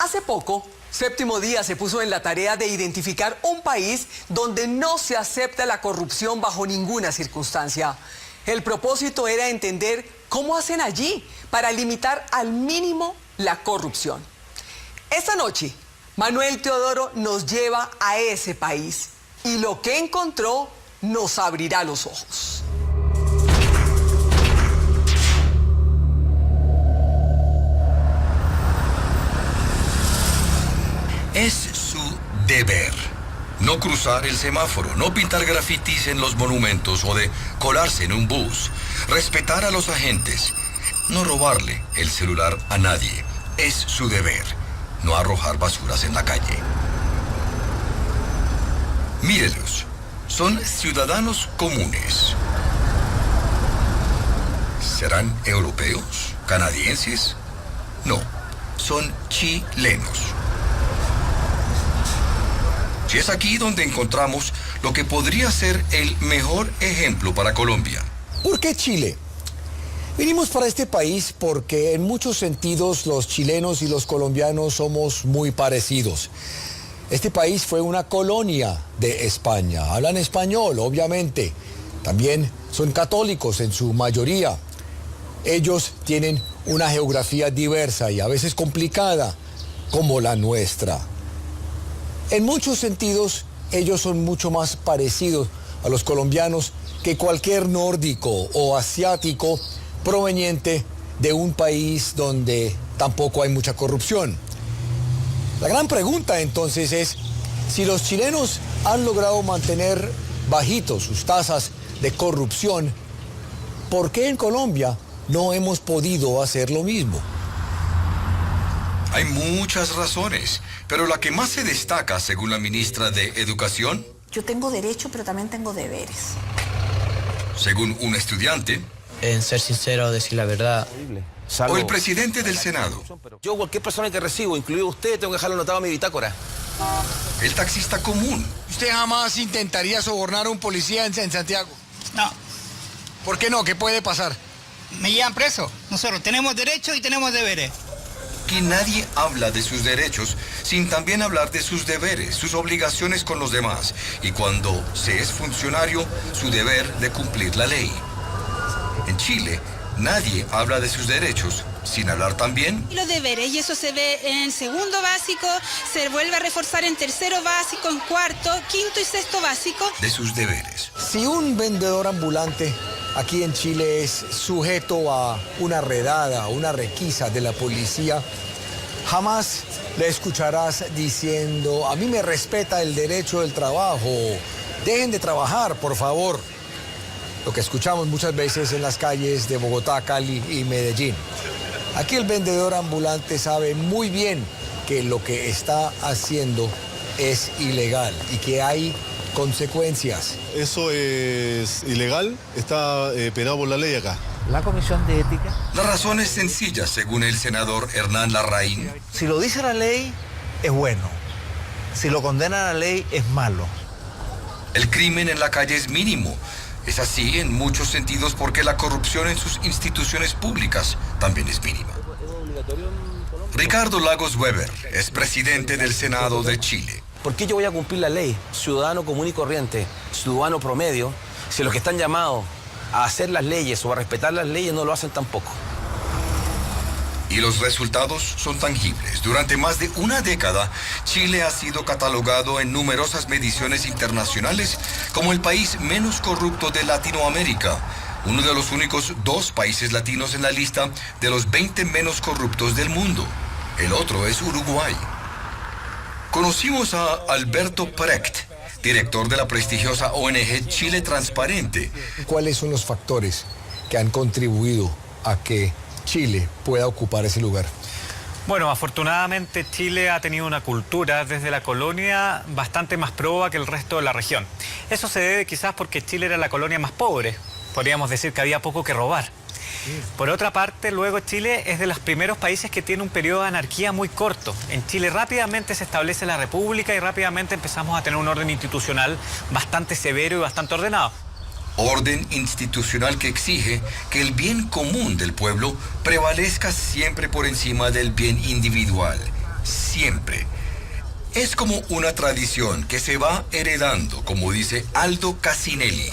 Hace poco, Séptimo Día se puso en la tarea de identificar un país donde no se acepta la corrupción bajo ninguna circunstancia. El propósito era entender cómo hacen allí para limitar al mínimo la corrupción. Esta noche, Manuel Teodoro nos lleva a ese país y lo que encontró nos abrirá los ojos. Es su deber no cruzar el semáforo, no pintar grafitis en los monumentos o de colarse en un bus, respetar a los agentes, no robarle el celular a nadie. Es su deber no arrojar basuras en la calle. Mírenlos, son ciudadanos comunes. ¿Serán europeos? ¿Canadienses? No, son chilenos. Y es aquí donde encontramos lo que podría ser el mejor ejemplo para Colombia. ¿Por qué Chile? Vinimos para este país porque en muchos sentidos los chilenos y los colombianos somos muy parecidos. Este país fue una colonia de España. Hablan español, obviamente. También son católicos en su mayoría. Ellos tienen una geografía diversa y a veces complicada, como la nuestra. En muchos sentidos, ellos son mucho más parecidos a los colombianos que cualquier nórdico o asiático proveniente de un país donde tampoco hay mucha corrupción. La gran pregunta entonces es, si los chilenos han logrado mantener bajitos sus tasas de corrupción, ¿por qué en Colombia no hemos podido hacer lo mismo? Hay muchas razones, pero la que más se destaca, según la ministra de Educación... Yo tengo derecho, pero también tengo deberes. Según un estudiante... En ser sincero, decir la verdad. O el presidente del Senado. Yo, cualquier persona que recibo, incluido usted, tengo que dejarlo anotado en mi bitácora. El taxista común. ¿Usted jamás intentaría sobornar a un policía en Santiago? No. ¿Por qué no? ¿Qué puede pasar? Me llevan preso. Nosotros tenemos derechos y tenemos deberes. Que nadie habla de sus derechos sin también hablar de sus deberes, sus obligaciones con los demás. Y cuando se es funcionario, su deber de cumplir la ley. En Chile, nadie habla de sus derechos sin hablar también... Los deberes, y eso se ve en segundo básico, se vuelve a reforzar en tercero básico, en cuarto, quinto y sexto básico. De sus deberes. Si un vendedor ambulante aquí en Chile es sujeto a una redada, una requisa de la policía, jamás le escucharás diciendo, a mí me respeta el derecho del trabajo, dejen de trabajar, por favor. Lo que escuchamos muchas veces en las calles de Bogotá, Cali y Medellín. Aquí el vendedor ambulante sabe muy bien que lo que está haciendo es ilegal y que hay consecuencias. Eso es ilegal, está penado por la ley acá. La Comisión de Ética. La razón es sencilla, según el senador Hernán Larraín. Si lo dice la ley, es bueno. Si lo condena la ley, es malo. El crimen en la calle es mínimo. Es así en muchos sentidos porque la corrupción en sus instituciones públicas también es mínima. Ricardo Lagos Weber es presidente del Senado de Chile. ¿Por qué yo voy a cumplir la ley? Ciudadano común y corriente, ciudadano promedio, si los que están llamados a hacer las leyes o a respetar las leyes no lo hacen tampoco. Y los resultados son tangibles. Durante más de una década, Chile ha sido catalogado en numerosas mediciones internacionales como el país menos corrupto de Latinoamérica, uno de los únicos 2 países latinos en la lista de los 20 menos corruptos del mundo. El otro es Uruguay. Conocimos a Alberto Precht, director de la prestigiosa ONG Chile Transparente. ¿Cuáles son los factores que han contribuido a que Chile pueda ocupar ese lugar? Bueno, afortunadamente Chile ha tenido una cultura desde la colonia bastante más proba que el resto de la región. Eso se debe quizás porque Chile era la colonia más pobre. Podríamos decir que había poco que robar. Por otra parte, luego Chile es de los primeros países que tiene un periodo de anarquía muy corto. En Chile rápidamente se establece la república y rápidamente empezamos a tener un orden institucional bastante severo y bastante ordenado. Orden institucional que exige que el bien común del pueblo prevalezca siempre por encima del bien individual. siempre. Es como una tradición que se va heredando, como dice Aldo Casinelli,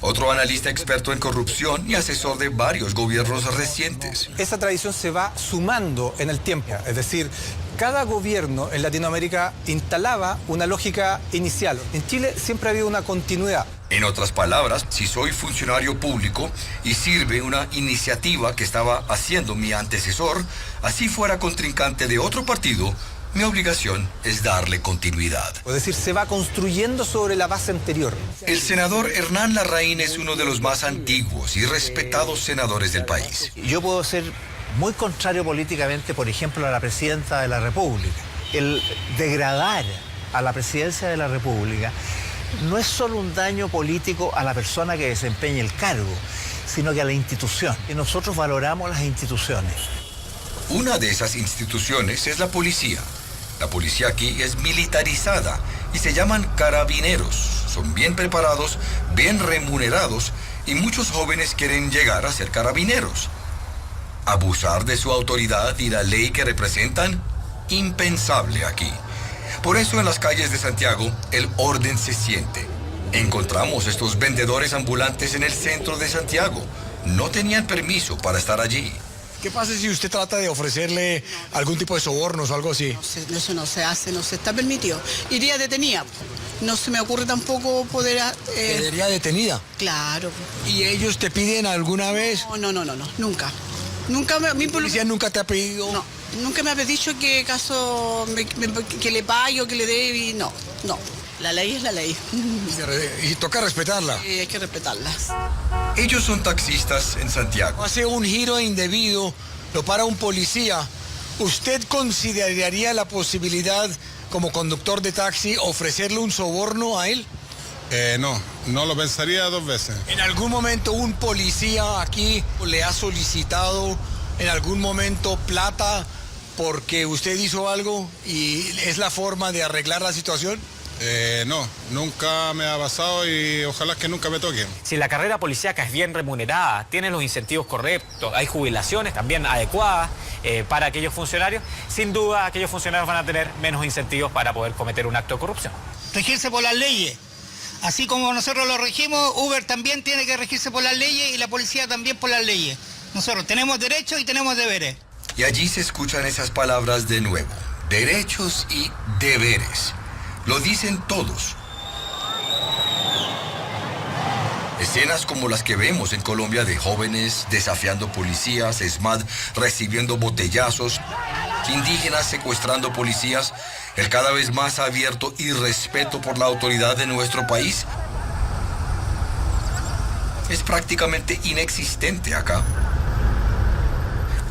otro analista experto en corrupción y asesor de varios gobiernos recientes. Esa tradición se va sumando en el tiempo, es decir, cada gobierno en Latinoamérica instalaba una lógica inicial. En Chile siempre ha habido una continuidad. En otras palabras, si soy funcionario público y sirve una iniciativa que estaba haciendo mi antecesor, así fuera contrincante de otro partido, mi obligación es darle continuidad. Es decir, se va construyendo sobre la base anterior. El senador Hernán Larraín es uno de los más antiguos y respetados senadores del país. Yo puedo ser muy contrario políticamente, por ejemplo, a la presidenta de la República. El degradar a la presidencia de la República no es solo un daño político a la persona que desempeña el cargo, sino que a la institución. Y nosotros valoramos las instituciones. Una de esas instituciones es la policía. La policía aquí es militarizada y se llaman carabineros. Son bien preparados, bien remunerados y muchos jóvenes quieren llegar a ser carabineros. Abusar de su autoridad y la ley que representan, impensable aquí. Por eso en las calles de Santiago el orden se siente. Encontramos estos vendedores ambulantes en el centro de Santiago. No tenían permiso para estar allí. ¿Qué pasa si usted trata de ofrecerle algún tipo de sobornos o algo así? Eso no se hace, no se está permitido. Iría detenida. No se me ocurre tampoco poder... ¿Quedaría detenida? Claro. ¿Y ellos te piden alguna vez? No, nunca. Nunca me... ¿La policía nunca te ha pedido? No, nunca me ha dicho que caso que le pague o que le dé y no. La ley es la ley. Y toca respetarla. Sí, hay que respetarla. Ellos son taxistas en Santiago. Hace un giro indebido, lo para un policía. ¿Usted consideraría la posibilidad, como conductor de taxi, ofrecerle un soborno a él? No lo pensaría dos veces. ¿En algún momento un policía aquí le ha solicitado en algún momento plata porque usted hizo algo y es la forma de arreglar la situación? No, nunca me ha pasado y ojalá que nunca me toque. Si la carrera policíaca es bien remunerada, tiene los incentivos correctos, hay jubilaciones también adecuadas para aquellos funcionarios, sin duda aquellos funcionarios van a tener menos incentivos para poder cometer un acto de corrupción. Regirse por las leyes. Así como nosotros lo regimos, Uber también tiene que regirse por las leyes y la policía también por las leyes. Nosotros tenemos derechos y tenemos deberes. Y allí se escuchan esas palabras de nuevo. Derechos y deberes. Lo dicen todos. Escenas como las que vemos en Colombia de jóvenes desafiando policías, SMAD recibiendo botellazos, indígenas secuestrando policías, el cada vez más abierto irrespeto por la autoridad de nuestro país, es prácticamente inexistente acá.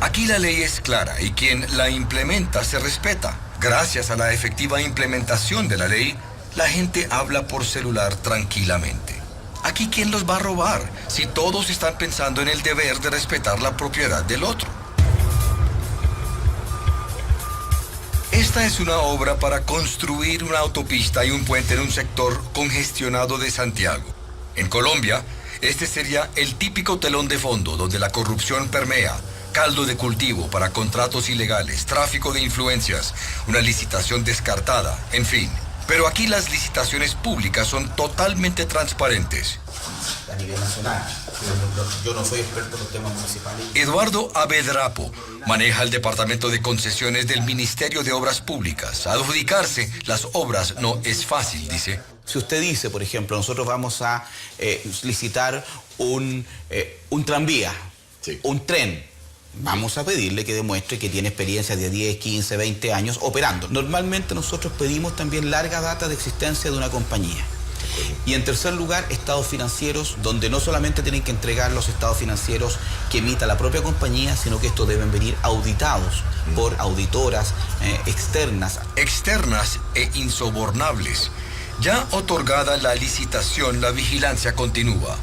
Aquí la ley es clara y quien la implementa se respeta. Gracias a la efectiva implementación de la ley, la gente habla por celular tranquilamente. Aquí, ¿quién los va a robar si todos están pensando en el deber de respetar la propiedad del otro? Esta es una obra para construir una autopista y un puente en un sector congestionado de Santiago. En Colombia, este sería el típico telón de fondo donde la corrupción permea, caldo de cultivo para contratos ilegales, tráfico de influencias, una licitación descartada, en fin. Pero aquí las licitaciones públicas son totalmente transparentes. A nivel nacional, yo no soy experto en los temas municipales. Eduardo Avedrapo maneja el departamento de concesiones del Ministerio de Obras Públicas. Adjudicarse las obras no es fácil, dice. Si usted dice, por ejemplo, nosotros vamos a licitar un tranvía, sí, un tren, vamos a pedirle que demuestre que tiene experiencia de 10, 15, 20 años operando. Normalmente nosotros pedimos también larga data de existencia de una compañía. Y en tercer lugar, estados financieros, donde no solamente tienen que entregar los estados financieros que emita la propia compañía, sino que estos deben venir auditados por auditoras externas. Externas e insobornables. Ya otorgada la licitación, la vigilancia continúa.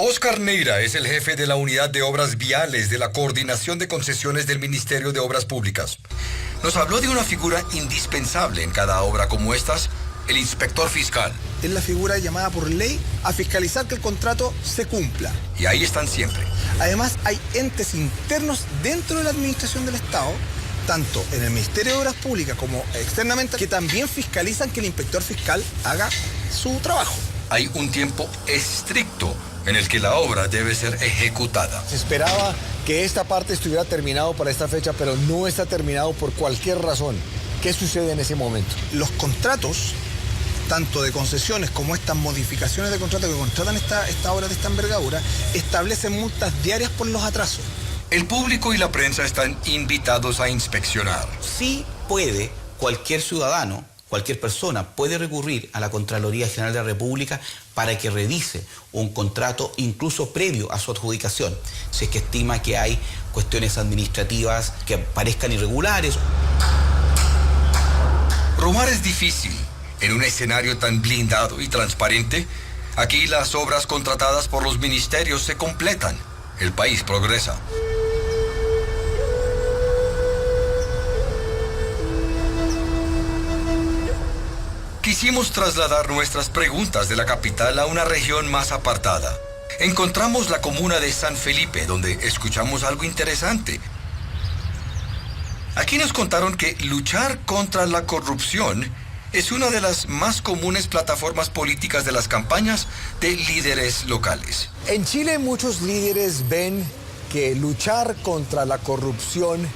Óscar Neira es el jefe de la Unidad de Obras Viales de la Coordinación de Concesiones del Ministerio de Obras Públicas. Nos habló de una figura indispensable en cada obra como estas, el inspector fiscal. Es la figura llamada por ley a fiscalizar que el contrato se cumpla. Y ahí están siempre. Además, hay entes internos dentro de la administración del Estado tanto en el Ministerio de Obras Públicas como externamente, que también fiscalizan que el inspector fiscal haga su trabajo. Hay un tiempo estricto en el que la obra debe ser ejecutada. Se esperaba que esta parte estuviera terminado para esta fecha, pero no está terminado por cualquier razón. ¿Qué sucede en ese momento? Los contratos, tanto de concesiones como estas modificaciones de contrato que contratan esta obra de esta envergadura, establecen multas diarias por los atrasos. El público y la prensa están invitados a inspeccionar. Sí puede cualquier ciudadano, cualquier persona puede recurrir a la Contraloría General de la República para que revise un contrato incluso previo a su adjudicación, si es que estima que hay cuestiones administrativas que parezcan irregulares. Robar es difícil. En un escenario tan blindado y transparente, aquí las obras contratadas por los ministerios se completan. El país progresa. Quisimos trasladar nuestras preguntas de la capital a una región más apartada. Encontramos la comuna de San Felipe, donde escuchamos algo interesante. Aquí nos contaron que luchar contra la corrupción es una de las más comunes plataformas políticas de las campañas de líderes locales. En Chile muchos líderes ven que luchar contra la corrupción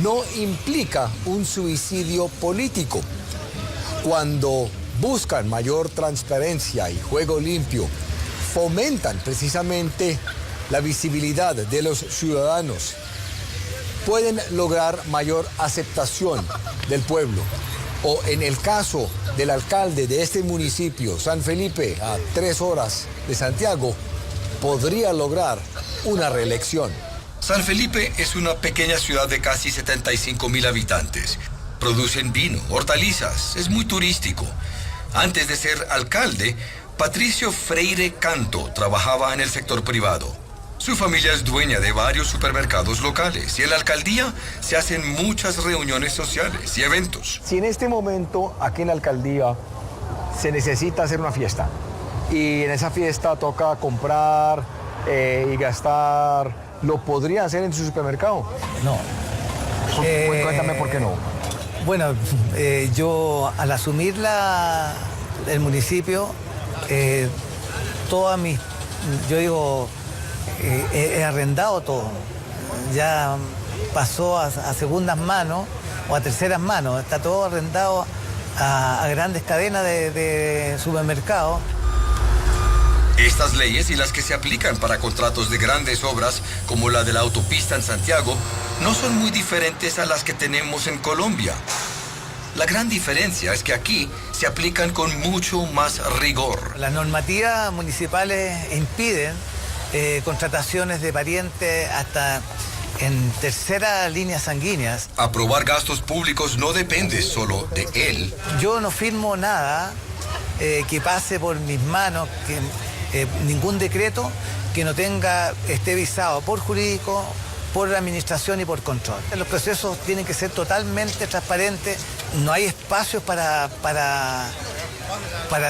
no implica un suicidio político. Cuando buscan mayor transparencia y juego limpio, fomentan precisamente la visibilidad de los ciudadanos. Pueden lograr mayor aceptación del pueblo. O en el caso del alcalde de este municipio, San Felipe, a 3 horas de Santiago, podría lograr una reelección. San Felipe es una pequeña ciudad de casi 75,000 habitantes. Producen vino, hortalizas, es muy turístico. Antes de ser alcalde, Patricio Freire Canto trabajaba en el sector privado. Su familia es dueña de varios supermercados locales y en la alcaldía se hacen muchas reuniones sociales y eventos. Si en este momento aquí en la alcaldía se necesita hacer una fiesta y en esa fiesta toca comprar y gastar, ¿lo podría hacer en su supermercado? No. Cuéntame por qué no. Bueno, yo al asumir el municipio, he arrendado todo. Ya pasó a segundas manos o a terceras manos. Está todo arrendado a grandes cadenas de supermercados. Estas leyes y las que se aplican para contratos de grandes obras, como la de la autopista en Santiago, no son muy diferentes a las que tenemos en Colombia. La gran diferencia es que aquí se aplican con mucho más rigor. Las normativas municipales impiden contrataciones de parientes hasta en tercera línea sanguíneas. Aprobar gastos públicos no depende solo de él. Yo no firmo nada que pase por mis manos, ningún decreto que no esté visado por jurídico, por administración y por control. Los procesos tienen que ser totalmente transparentes. No hay espacios para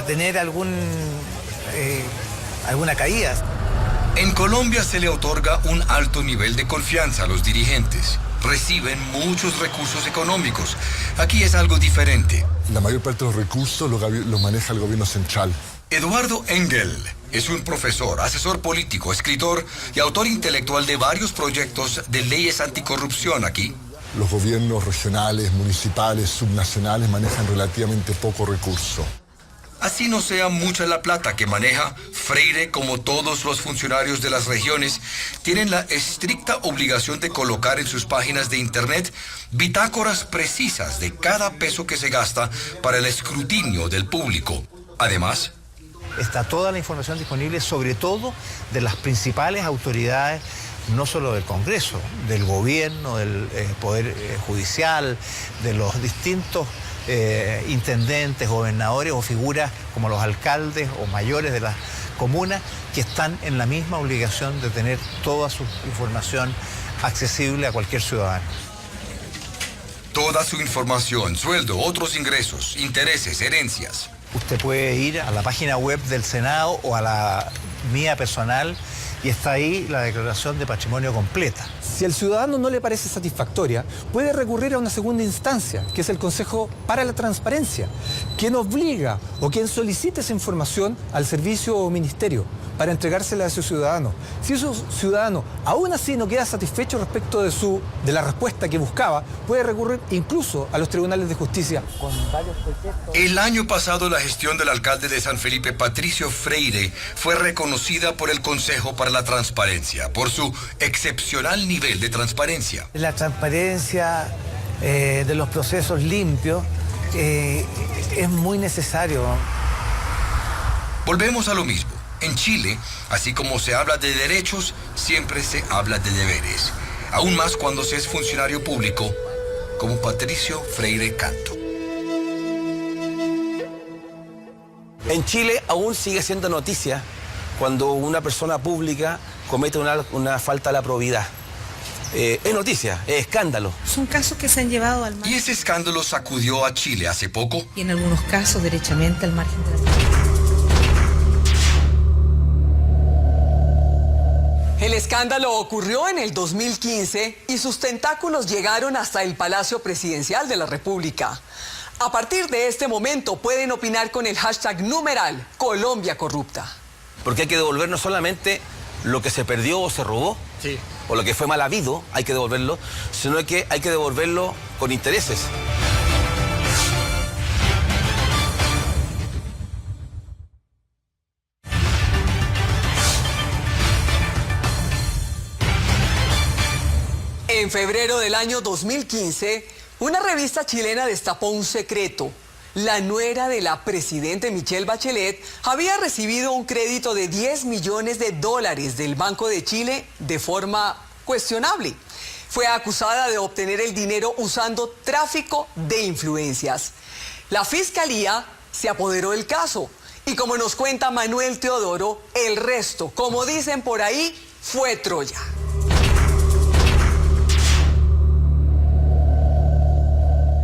tener alguna caída. En Colombia se le otorga un alto nivel de confianza a los dirigentes. Reciben muchos recursos económicos. Aquí es algo diferente. La mayor parte de los recursos los maneja el gobierno central. Eduardo Engel es un profesor, asesor político, escritor y autor intelectual de varios proyectos de leyes anticorrupción aquí. Los gobiernos regionales, municipales, subnacionales manejan relativamente poco recurso. Así no sea mucha la plata que maneja, Freire, como todos los funcionarios de las regiones, tienen la estricta obligación de colocar en sus páginas de internet bitácoras precisas de cada peso que se gasta para el escrutinio del público. Además, está toda la información disponible, sobre todo de las principales autoridades, no solo del Congreso, del gobierno, del Poder Judicial, de los distintos intendentes, gobernadores o figuras como los alcaldes o mayores de las comunas, que están en la misma obligación de tener toda su información accesible a cualquier ciudadano. Toda su información, sueldo, otros ingresos, intereses, herencias. Usted puede ir a la página web del Senado o a la mía personal y está ahí la declaración de patrimonio completa. Si al ciudadano no le parece satisfactoria, puede recurrir a una segunda instancia, que es el Consejo para la Transparencia, quien obliga o quien solicita esa información al servicio o ministerio para entregársela a ese ciudadano. Si ese ciudadano aún así no queda satisfecho respecto de la respuesta que buscaba, puede recurrir incluso a los tribunales de justicia. El año pasado la gestión del alcalde de San Felipe, Patricio Freire, fue reconocida por el Consejo para la Transparencia por su excepcional nivel de transparencia. La transparencia de los procesos limpios es muy necesario. Volvemos a lo mismo. En Chile, así como se habla de derechos, siempre se habla de deberes. Aún más cuando se es funcionario público, como Patricio Freire Canto. En Chile aún sigue siendo noticia cuando una persona pública comete una falta a la probidad. Es noticia, es escándalo. Son casos que se han llevado al margen. Y ese escándalo sacudió a Chile hace poco. Y en algunos casos derechamente al margen de la... El escándalo ocurrió en el 2015 y sus tentáculos llegaron hasta el Palacio Presidencial de la República. A partir de este momento pueden opinar con el hashtag numeral Colombia Corrupta. Porque hay que devolver no solamente lo que se perdió o se robó, o lo que fue mal habido, hay que devolverlo, sino que hay que devolverlo con intereses. En febrero del año 2015, una revista chilena destapó un secreto. La nuera de la presidenta Michelle Bachelet había recibido un crédito de $10 millones del Banco de Chile de forma cuestionable. Fue acusada de obtener el dinero usando tráfico de influencias. La fiscalía se apoderó del caso y, como nos cuenta Manuel Teodoro, el resto, como dicen por ahí, fue Troya.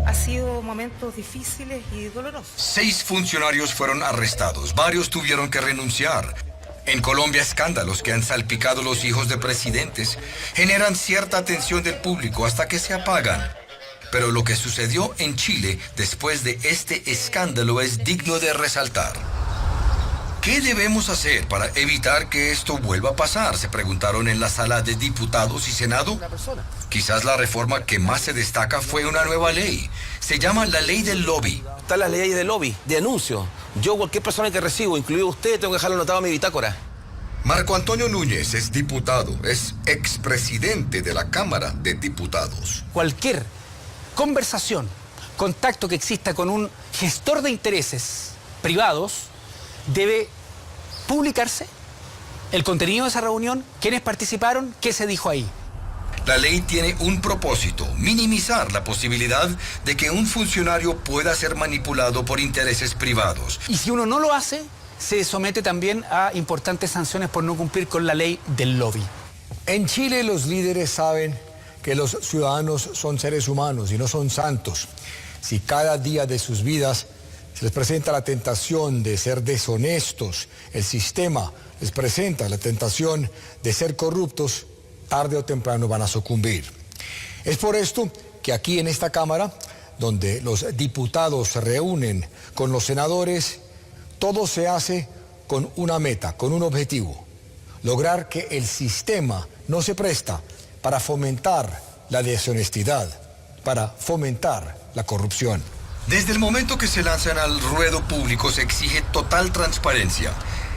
Ha sido momentos difíciles y dolorosos. 6 funcionarios fueron arrestados, varios tuvieron que renunciar. En Colombia, escándalos que han salpicado los hijos de presidentes generan cierta atención del público hasta que se apagan. Pero lo que sucedió en Chile después de este escándalo es digno de resaltar. ¿Qué debemos hacer para evitar que esto vuelva a pasar?, se preguntaron en la sala de diputados y senado. Quizás la reforma que más se destaca fue una nueva ley. Se llama la ley del lobby. Está la ley del lobby, de anuncio. Yo, cualquier persona que recibo, incluido usted, tengo que dejarlo anotado en mi bitácora. Marco Antonio Núñez es diputado, es expresidente de la Cámara de Diputados. Cualquier conversación, contacto que exista con un gestor de intereses privados debe publicarse el contenido de esa reunión, quiénes participaron, qué se dijo ahí. La ley tiene un propósito: minimizar la posibilidad de que un funcionario pueda ser manipulado por intereses privados. Y si uno no lo hace, se somete también a importantes sanciones por no cumplir con la ley del lobby. En Chile los líderes saben que los ciudadanos son seres humanos y no son santos. Si cada día de sus vidas se les presenta la tentación de ser deshonestos, el sistema les presenta la tentación de ser corruptos, tarde o temprano van a sucumbir. Es por esto que aquí en esta Cámara, donde los diputados se reúnen con los senadores, todo se hace con una meta, con un objetivo: lograr que el sistema no se presta para fomentar la deshonestidad, para fomentar la corrupción. Desde el momento que se lanzan al ruedo público se exige total transparencia.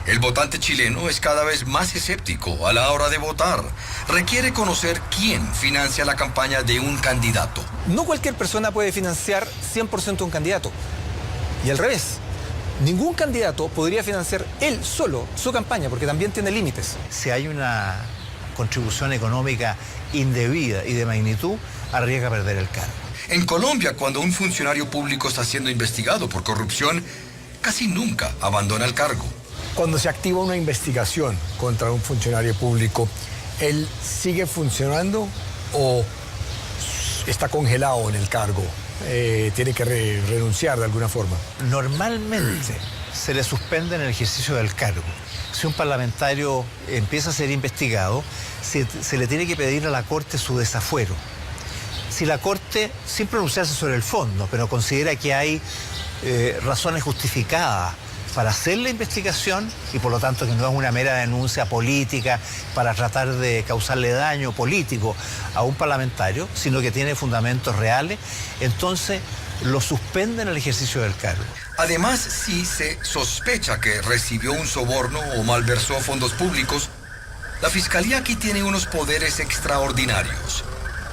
El votante chileno es cada vez más escéptico a la hora de votar. Requiere conocer quién financia la campaña de un candidato. No cualquier persona puede financiar 100% un candidato. Y al revés, ningún candidato podría financiar él solo su campaña, porque también tiene límites. Si hay una contribución económica indebida y de magnitud, arriesga a perder el cargo. En Colombia, cuando un funcionario público está siendo investigado por corrupción, casi nunca abandona el cargo. Cuando se activa una investigación contra un funcionario público, ¿él sigue funcionando o está congelado en el cargo? ¿Tiene que renunciar de alguna forma? Normalmente se le suspende en el ejercicio del cargo. si un parlamentario empieza a ser investigado, se le tiene que pedir a la Corte su desafuero. Si la Corte, sin pronunciarse sobre el fondo, pero considera que hay razones justificadas para hacer la investigación y por lo tanto que no es una mera denuncia política para tratar de causarle daño político a un parlamentario, sino que tiene fundamentos reales, entonces lo suspenden el ejercicio del cargo. Además, si se sospecha que recibió un soborno o malversó fondos públicos, la Fiscalía aquí tiene unos poderes extraordinarios.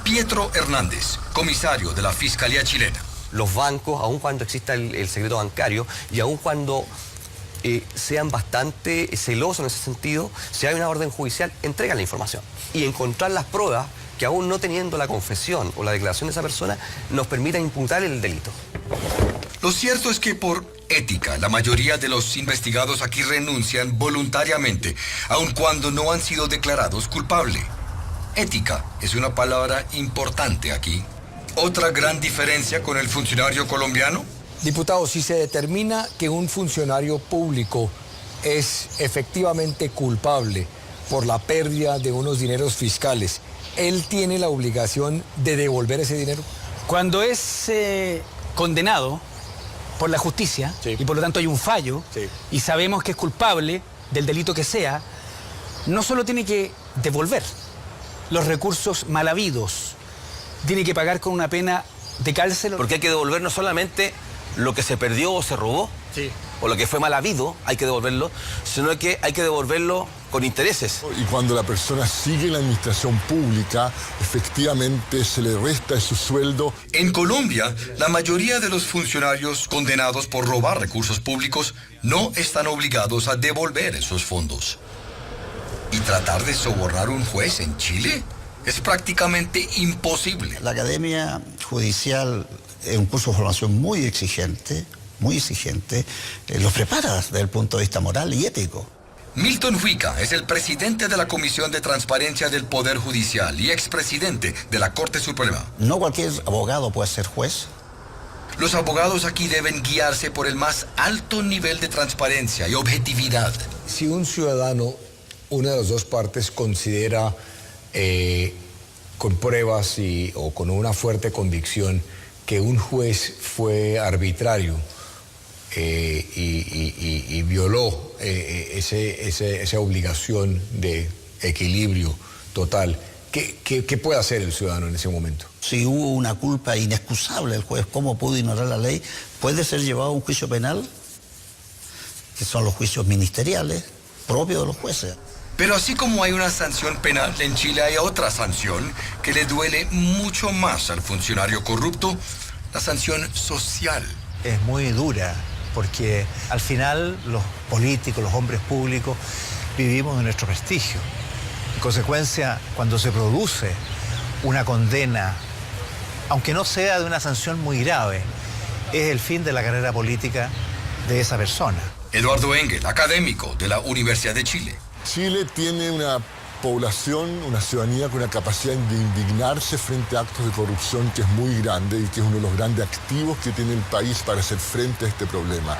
Pietro Hernández, comisario de la Fiscalía chilena. Los bancos, aun cuando exista el secreto bancario y aun cuando sean bastante celosos en ese sentido, si hay una orden judicial, entregan la información. Y encontrar las pruebas que aún no teniendo la confesión o la declaración de esa persona, nos permitan imputar el delito. Lo cierto es que por ética, la mayoría de los investigados aquí renuncian voluntariamente, aun cuando no han sido declarados culpables. Ética es una palabra importante aquí. ¿Otra gran diferencia con el funcionario colombiano? Diputado, si se determina que un funcionario público es efectivamente culpable por la pérdida de unos dineros fiscales, ¿él tiene la obligación de devolver ese dinero? Cuando es condenado por la justicia, sí, y por lo tanto hay un fallo, sí, y sabemos que es culpable del delito que sea, no solo tiene que devolver los recursos mal habidos, tiene que pagar con una pena de cárcel. Porque hay que devolver no solamente lo que se perdió o se robó, sí, o lo que fue mal habido, hay que devolverlo, sino que hay que devolverlo con intereses. Y cuando la persona sigue en la administración pública, efectivamente se le resta de su sueldo. En Colombia, la mayoría de los funcionarios condenados por robar recursos públicos no están obligados a devolver esos fondos. ¿Y tratar de sobornar a un juez en Chile? Es prácticamente imposible. La Academia Judicial es un curso de formación muy exigente, los prepara desde el punto de vista moral y ético. Milton Huica es el presidente de la Comisión de Transparencia del Poder Judicial y expresidente de la Corte Suprema. No cualquier abogado puede ser juez. Los abogados aquí deben guiarse por el más alto nivel de transparencia y objetividad. Si un ciudadano, una de las dos partes, considera con pruebas o con una fuerte convicción que un juez fue arbitrario y violó esa obligación de equilibrio total, ¿qué puede hacer el ciudadano en ese momento? Si hubo una culpa inexcusable del juez, ¿cómo pudo ignorar la ley? Puede ser llevado a un juicio penal, que son los juicios ministeriales propios de los jueces. Pero así como hay una sanción penal, en Chile hay otra sanción que le duele mucho más al funcionario corrupto, la sanción social. Es muy dura, porque al final los políticos, los hombres públicos, vivimos de nuestro prestigio. En consecuencia, cuando se produce una condena, aunque no sea de una sanción muy grave, es el fin de la carrera política de esa persona. Eduardo Engel, académico de la Universidad de Chile. Chile tiene una población, una ciudadanía con una capacidad de indignarse frente a actos de corrupción que es muy grande y que es uno de los grandes activos que tiene el país para hacer frente a este problema.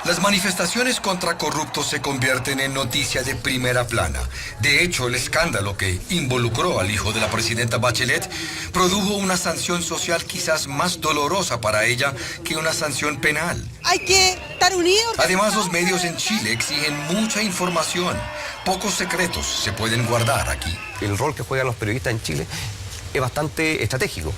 Las manifestaciones contra corruptos se convierten en noticia de primera plana. De hecho, el escándalo que involucró al hijo de la presidenta Bachelet produjo una sanción social quizás más dolorosa para ella que una sanción penal. Hay que estar unidos. Además, los medios en Chile exigen mucha información. Pocos secretos se pueden guardar aquí. El rol que juegan los periodistas en Chile es bastante estratégico.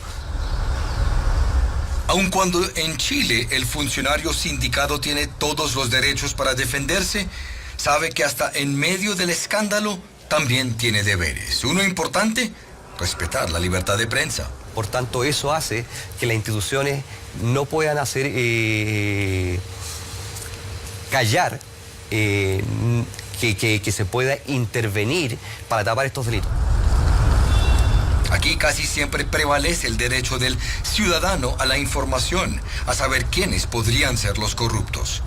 Aun cuando en Chile el funcionario sindicado tiene todos los derechos para defenderse, sabe que hasta en medio del escándalo también tiene deberes. Uno importante, respetar la libertad de prensa. Por tanto, eso hace que las instituciones no puedan hacer callar, que se pueda intervenir para tapar estos delitos. Aquí casi siempre prevalece el derecho del ciudadano a la información, a saber quiénes podrían ser los corruptos.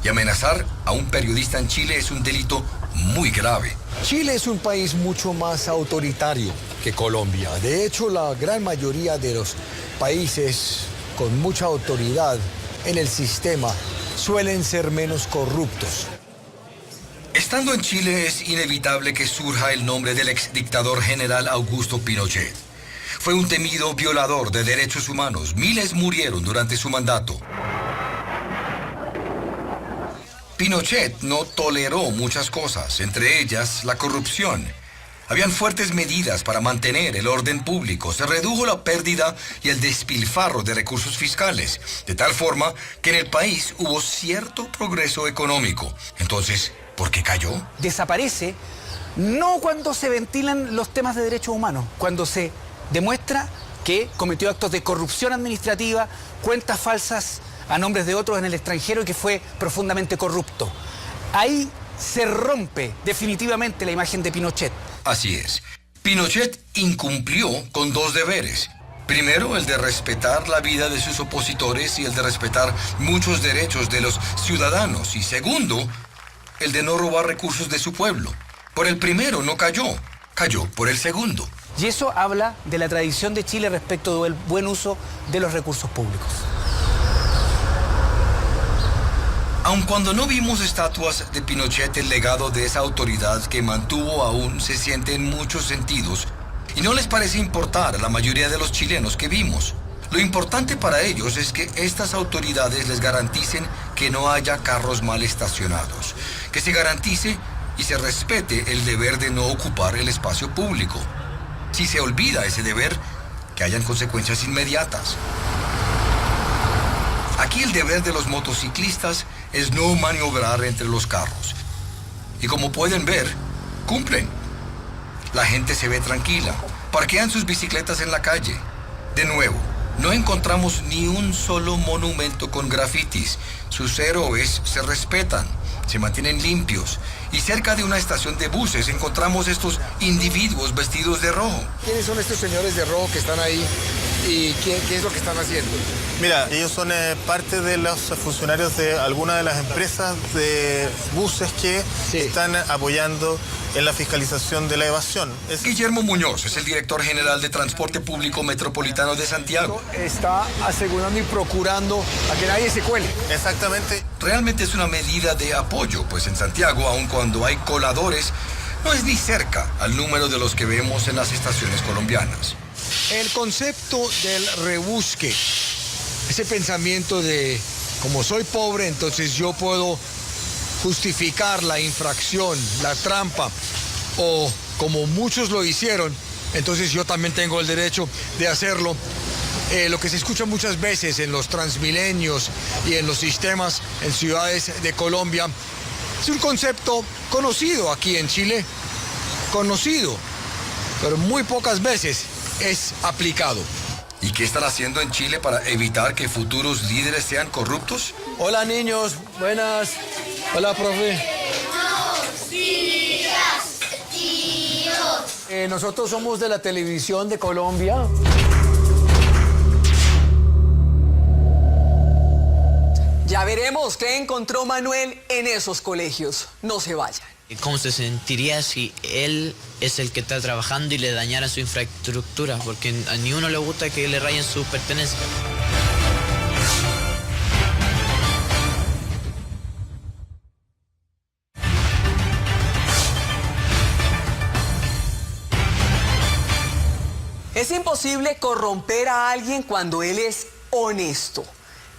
Y amenazar a un periodista en Chile es un delito muy grave. Chile es un país mucho más autoritario que Colombia. De hecho, la gran mayoría de los países con mucha autoridad en el sistema suelen ser menos corruptos. Estando en Chile es inevitable que surja el nombre del exdictador general Augusto Pinochet. Fue un temido violador de derechos humanos. Miles murieron durante su mandato. Pinochet no toleró muchas cosas, entre ellas la corrupción. Habían fuertes medidas para mantener el orden público. Se redujo la pérdida y el despilfarro de recursos fiscales, de tal forma que en el país hubo cierto progreso económico. Entonces, ¿por qué cayó? Desaparece no cuando se ventilan los temas de derechos humanos, cuando se demuestra que cometió actos de corrupción administrativa, cuentas falsas a nombres de otros en el extranjero y que fue profundamente corrupto. Ahí se rompe definitivamente la imagen de Pinochet. Así es. Pinochet incumplió con dos deberes. Primero, el de respetar la vida de sus opositores y el de respetar muchos derechos de los ciudadanos. Y segundo, el de no robar recursos de su pueblo. Por el primero no cayó, cayó por el segundo. Y eso habla de la tradición de Chile respecto del buen uso de los recursos públicos. Aun cuando no vimos estatuas de Pinochet, el legado de esa autoridad que mantuvo aún se siente en muchos sentidos y no les parece importar a la mayoría de los chilenos que vimos. Lo importante para ellos es que estas autoridades les garanticen que no haya carros mal estacionados, que se garantice y se respete el deber de no ocupar el espacio público. Si se olvida ese deber, que hayan consecuencias inmediatas. Aquí el deber de los motociclistas es no maniobrar entre los carros. Y como pueden ver, cumplen. La gente se ve tranquila, parquean sus bicicletas en la calle. De nuevo, no encontramos ni un solo monumento con grafitis. Sus héroes se respetan, se mantienen limpios. Y cerca de una estación de buses encontramos estos individuos vestidos de rojo. ¿Quiénes son estos señores de rojo que están ahí y qué es lo que están haciendo? Mira, ellos son parte de los funcionarios de algunas de las empresas de buses que están apoyando en la fiscalización de la evasión. Guillermo Muñoz es el director general de Transporte Público Metropolitano de Santiago. Está asegurando y procurando a que nadie se cuele. Exactamente. Realmente es una medida de apoyo, pues en Santiago, aun cuando hay coladores, no es ni cerca al número de los que vemos en las estaciones colombianas. El concepto del rebusque, ese pensamiento de como soy pobre, entonces yo puedo justificar la infracción, la trampa, o como muchos lo hicieron, entonces yo también tengo el derecho de hacerlo. Lo que se escucha muchas veces en los Transmilenios y en los sistemas en ciudades de Colombia es un concepto conocido aquí en Chile, conocido, pero muy pocas veces es aplicado. ¿Y qué están haciendo en Chile para evitar que futuros líderes sean corruptos? Hola niños, buenas. Hola profe. Nosotros somos de la televisión de Colombia. Ya veremos qué encontró Manuel en esos colegios. No se vayan. ¿Cómo se sentiría si él es el que está trabajando y le dañaran su infraestructura? Porque a ni uno le gusta que le rayen sus pertenencias. Es imposible corromper a alguien cuando él es honesto.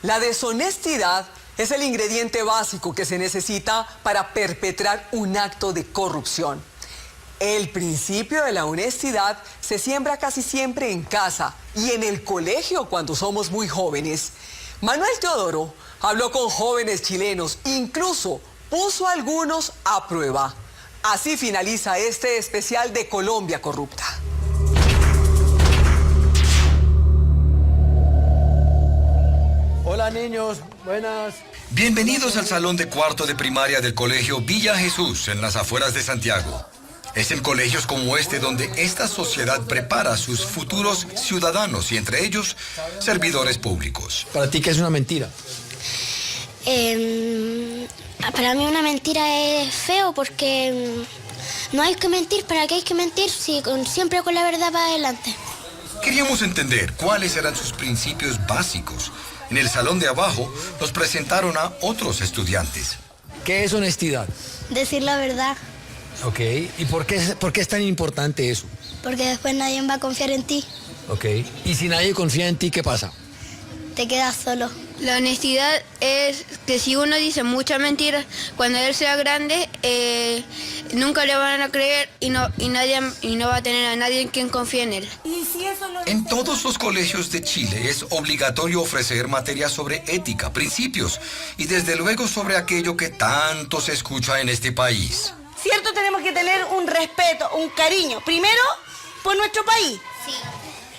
La deshonestidad es el ingrediente básico que se necesita para perpetrar un acto de corrupción. El principio de la honestidad se siembra casi siempre en casa y en el colegio cuando somos muy jóvenes. Manuel Teodoro habló con jóvenes chilenos, incluso puso a algunos a prueba. Así finaliza este especial de Colombia Corrupta. Hola niños, buenas. Bienvenidos al salón de cuarto de primaria del colegio Villa Jesús en las afueras de Santiago. Es en colegios como este donde esta sociedad prepara a sus futuros ciudadanos y entre ellos servidores públicos. ¿Para ti qué es una mentira? Para mí una mentira es feo porque no hay que mentir. ¿Para qué hay que mentir? Si siempre con la verdad va adelante. Queríamos entender cuáles eran sus principios básicos. En el salón de abajo nos presentaron a otros estudiantes. ¿Qué es honestidad? Decir la verdad, Ok. ¿Y por qué es tan importante eso? porque después nadie va a confiar en ti. Ok. Y si nadie confía en ti, ¿qué pasa? Te quedas solo. La honestidad es que si uno dice muchas mentiras, cuando él sea grande, nunca le van a creer y no va a tener a nadie en quien confíe en él. En todos los colegios de Chile es obligatorio ofrecer materias sobre ética, principios y desde luego sobre aquello que tanto se escucha en este país. ¿Cierto? Tenemos que tener un respeto, un cariño, primero por nuestro país, Sí.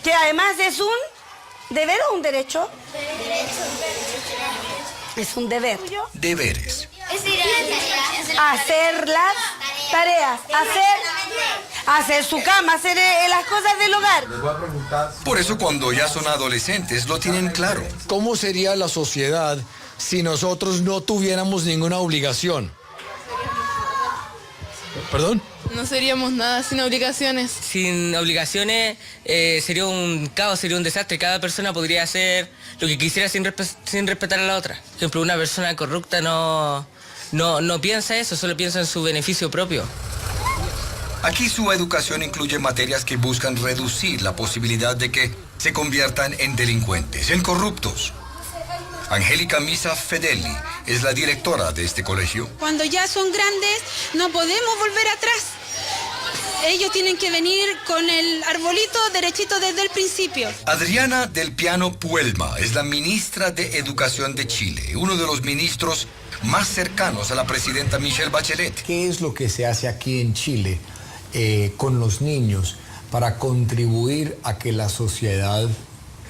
que además es un deber o un derecho. Es un deber. Deberes. Hacer las tareas, hacer su cama, hacer las cosas del hogar. Por eso cuando ya son adolescentes lo tienen claro. ¿Cómo sería la sociedad si nosotros no tuviéramos ninguna obligación? ¿Perdón? No seríamos nada sin obligaciones. Sin obligaciones sería un caos, sería un desastre. Cada persona podría hacer lo que quisiera sin respetar a la otra. Por ejemplo, una persona corrupta no piensa eso, solo piensa en su beneficio propio. Aquí su educación incluye materias que buscan reducir la posibilidad de que se conviertan en delincuentes, en corruptos. Angélica Misa Fedeli es la directora de este colegio. Cuando ya son grandes, no podemos volver atrás. Ellos tienen que venir con el arbolito derechito desde el principio. Adriana del Piano Puelma es la ministra de Educación de Chile, uno de los ministros más cercanos a la presidenta Michelle Bachelet. ¿Qué es lo que se hace aquí en Chile con los niños para contribuir a que la sociedad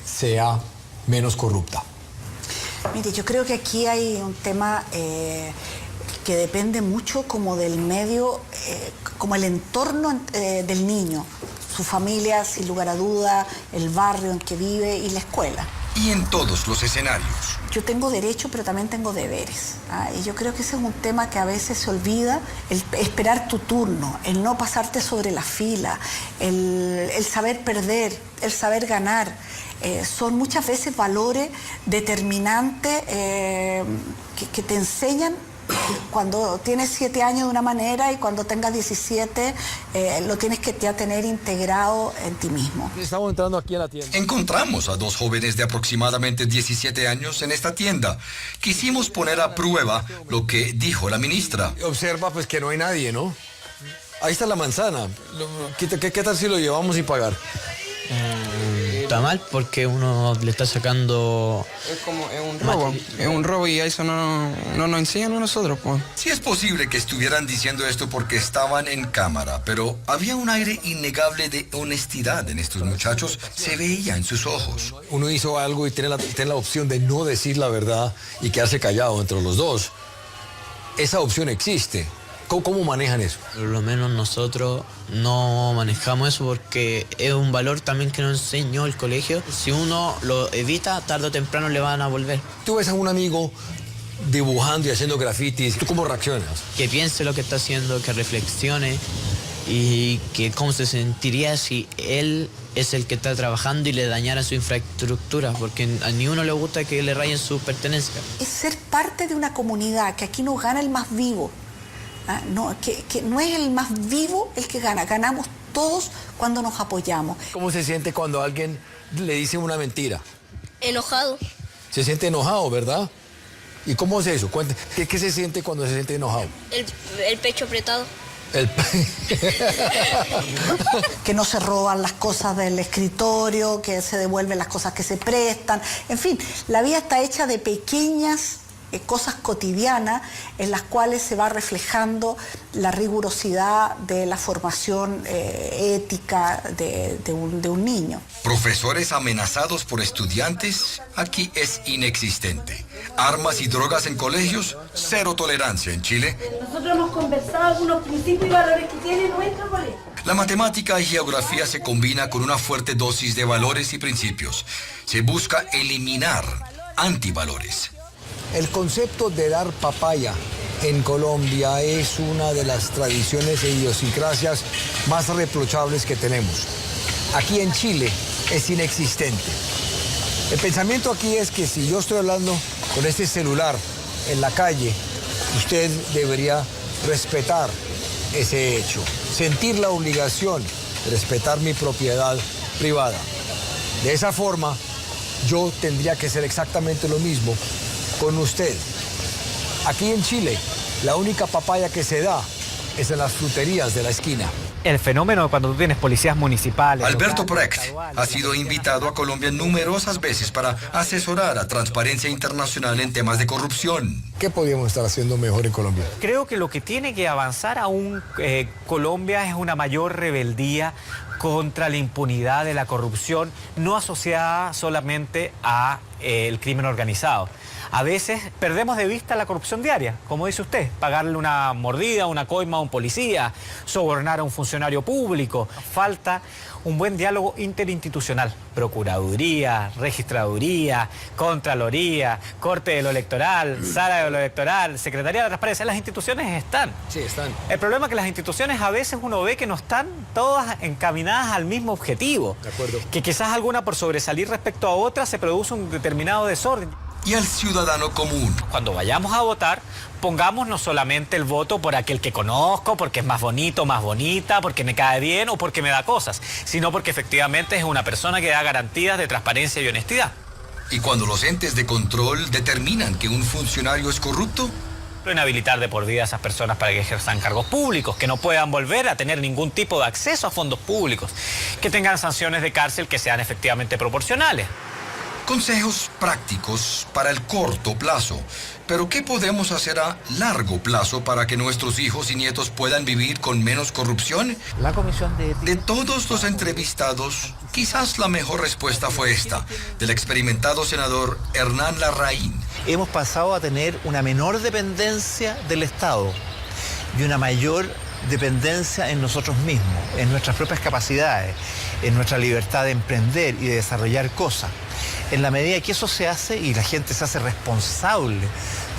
sea menos corrupta? Mire, yo creo que aquí hay un tema que depende mucho como del medio, como el entorno del niño, su familia, sin lugar a duda, el barrio en que vive y la escuela. Y en todos los escenarios. Yo tengo derecho, pero también tengo deberes. Y yo creo que ese es un tema que a veces se olvida, el esperar tu turno, el no pasarte sobre la fila, el saber perder, el saber ganar. Son muchas veces valores determinantes que te enseñan cuando tienes 7 años de una manera y cuando tengas 17 lo tienes que ya tener integrado en ti mismo. Estamos entrando aquí a la tienda. Encontramos a 2 jóvenes de aproximadamente 17 años en esta tienda. Quisimos poner a prueba lo que dijo la ministra. Observa pues que no hay nadie, ¿no? Ahí está la manzana. ¿Qué tal si lo llevamos sin pagar? Está mal porque uno le está sacando... Es un robo y a eso no nos enseñan a nosotros, pues. Sí es posible que estuvieran diciendo esto porque estaban en cámara, pero había un aire innegable de honestidad en estos muchachos, se veía en sus ojos. Uno hizo algo y tiene la opción de no decir la verdad y quedarse callado entre los dos. Esa opción existe. ¿Cómo manejan eso? Por lo menos nosotros no manejamos eso porque es un valor también que nos enseñó el colegio. Si uno lo evita, tarde o temprano le van a volver. Tú ves a un amigo dibujando y haciendo grafitis, ¿tú cómo reaccionas? Que piense lo que está haciendo, que reflexione y que cómo se sentiría si él es el que está trabajando y le dañara su infraestructura, porque a ni uno le gusta que le rayen sus pertenencias. Es ser parte de una comunidad, que aquí no gana el más vivo. No, que no es el más vivo el que gana, ganamos todos cuando nos apoyamos. ¿Cómo se siente cuando alguien le dice una mentira? Enojado. Se siente enojado, ¿verdad? ¿Y cómo es eso? ¿Qué se siente cuando se siente enojado? El pecho apretado. Que no se roban las cosas del escritorio, que se devuelven las cosas que se prestan. En fin, la vida está hecha de pequeñas cosas cotidianas en las cuales se va reflejando la rigurosidad de la formación ética de un niño. Profesores amenazados por estudiantes, aquí es inexistente. Armas y drogas en colegios, cero tolerancia en Chile. Nosotros hemos conversado algunos principios y valores que tiene nuestro colegio. La matemática y geografía se combina con una fuerte dosis de valores y principios. Se busca eliminar antivalores. El concepto de dar papaya en Colombia es una de las tradiciones e idiosincrasias más reprochables que tenemos. Aquí en Chile es inexistente. El pensamiento aquí es que si yo estoy hablando con este celular en la calle Usted debería respetar ese hecho, sentir la obligación de respetar mi propiedad privada. De esa forma, yo tendría que hacer exactamente lo mismo con usted. Aquí en Chile, la única papaya que se da es en las fruterías de la esquina. El fenómeno cuando tú tienes policías municipales... Alberto Precht ha sido invitado a Colombia numerosas veces para asesorar a Transparencia Internacional en temas de corrupción. ¿Qué podríamos estar haciendo mejor en Colombia? Creo que lo que tiene que avanzar aún Colombia es una mayor rebeldía contra la impunidad de la corrupción, no asociada solamente a el crimen organizado. A veces perdemos de vista la corrupción diaria, como dice usted, pagarle una mordida, una coima a un policía, sobornar a un funcionario público. Falta un buen diálogo interinstitucional, Procuraduría, Registraduría, Contraloría, Corte de lo Electoral, Sala de lo Electoral, Secretaría de Transparencia. Las instituciones están. Sí, están. El problema es que las instituciones a veces uno ve que no están todas encaminadas al mismo objetivo. De acuerdo. Que quizás alguna por sobresalir respecto a otra se produce un determinado desorden. Y al ciudadano común. Cuando vayamos a votar, pongamos no solamente el voto por aquel que conozco, porque es más bonito, más bonita, porque me cae bien o porque me da cosas, sino porque efectivamente es una persona que da garantías de transparencia y honestidad. ¿Y cuando los entes de control determinan que un funcionario es corrupto? Inhabilitar de por vida a esas personas para que ejerzan cargos públicos, que no puedan volver a tener ningún tipo de acceso a fondos públicos, que tengan sanciones de cárcel que sean efectivamente proporcionales. Consejos prácticos para el corto plazo. Pero ¿qué podemos hacer a largo plazo para que nuestros hijos y nietos puedan vivir con menos corrupción? La Comisión de Ética... De todos los entrevistados, quizás la mejor respuesta fue esta, del experimentado senador Hernán Larraín. Hemos pasado a tener una menor dependencia del Estado y una mayor dependencia en nosotros mismos, en nuestras propias capacidades, en nuestra libertad de emprender y de desarrollar cosas. En la medida que eso se hace y la gente se hace responsable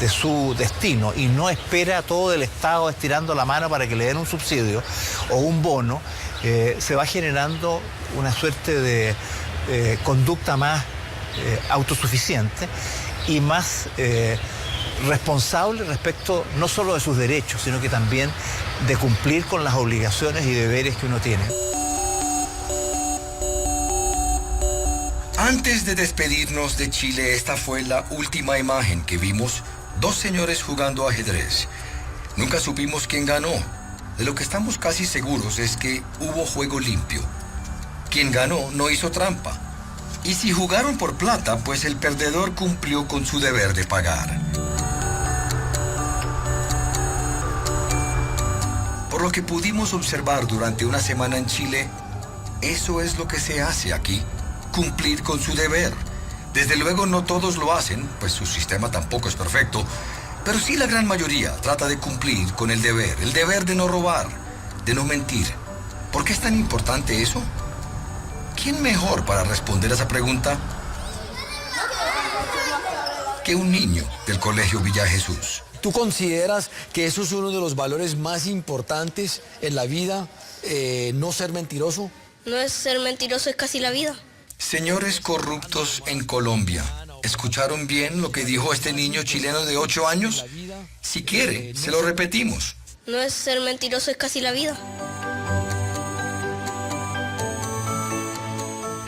de su destino y no espera todo el Estado estirando la mano para que le den un subsidio o un bono, se va generando una suerte de conducta más autosuficiente y más responsable respecto no solo de sus derechos, sino que también de cumplir con las obligaciones y deberes que uno tiene. Antes de despedirnos de Chile, esta fue la última imagen que vimos, dos señores jugando ajedrez. Nunca supimos quién ganó. De lo que estamos casi seguros es que hubo juego limpio. Quien ganó no hizo trampa. Y si jugaron por plata, pues el perdedor cumplió con su deber de pagar. Por lo que pudimos observar durante una semana en Chile, eso es lo que se hace aquí. Cumplir con su deber. Desde luego no todos lo hacen, pues su sistema tampoco es perfecto, pero sí la gran mayoría trata de cumplir con el deber de no robar, de no mentir. ¿Por qué es tan importante eso? ¿Quién mejor para responder a esa pregunta que un niño del Colegio Villa Jesús? ¿Tú consideras que eso es uno de los valores más importantes en la vida, no ser mentiroso? No es ser mentiroso, es casi la vida. Señores corruptos en Colombia, ¿escucharon bien lo que dijo este niño chileno de 8 años? Si quiere, se lo repetimos. No es ser mentiroso, es casi la vida.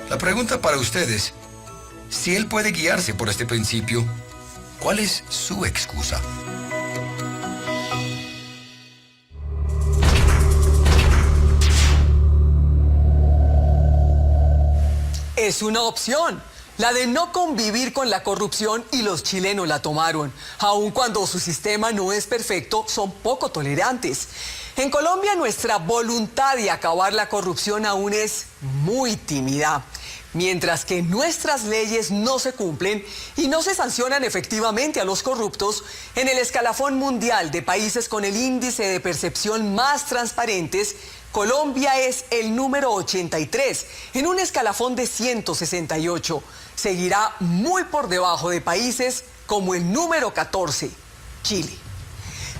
La pregunta para ustedes, si él puede guiarse por este principio, ¿cuál es su excusa? Es una opción, la de no convivir con la corrupción, y los chilenos la tomaron. Aun cuando su sistema no es perfecto, son poco tolerantes. En Colombia nuestra voluntad de acabar la corrupción aún es muy tímida. Mientras que nuestras leyes no se cumplen y no se sancionan efectivamente a los corruptos, en el escalafón mundial de países con el índice de percepción más transparentes, Colombia es el número 83, en un escalafón de 168. Seguirá muy por debajo de países como el número 14, Chile.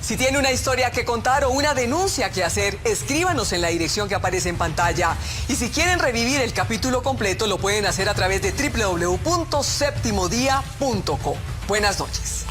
Si tiene una historia que contar o una denuncia que hacer, escríbanos en la dirección que aparece en pantalla. Y si quieren revivir el capítulo completo, lo pueden hacer a través de www.septimodia.co. Buenas noches.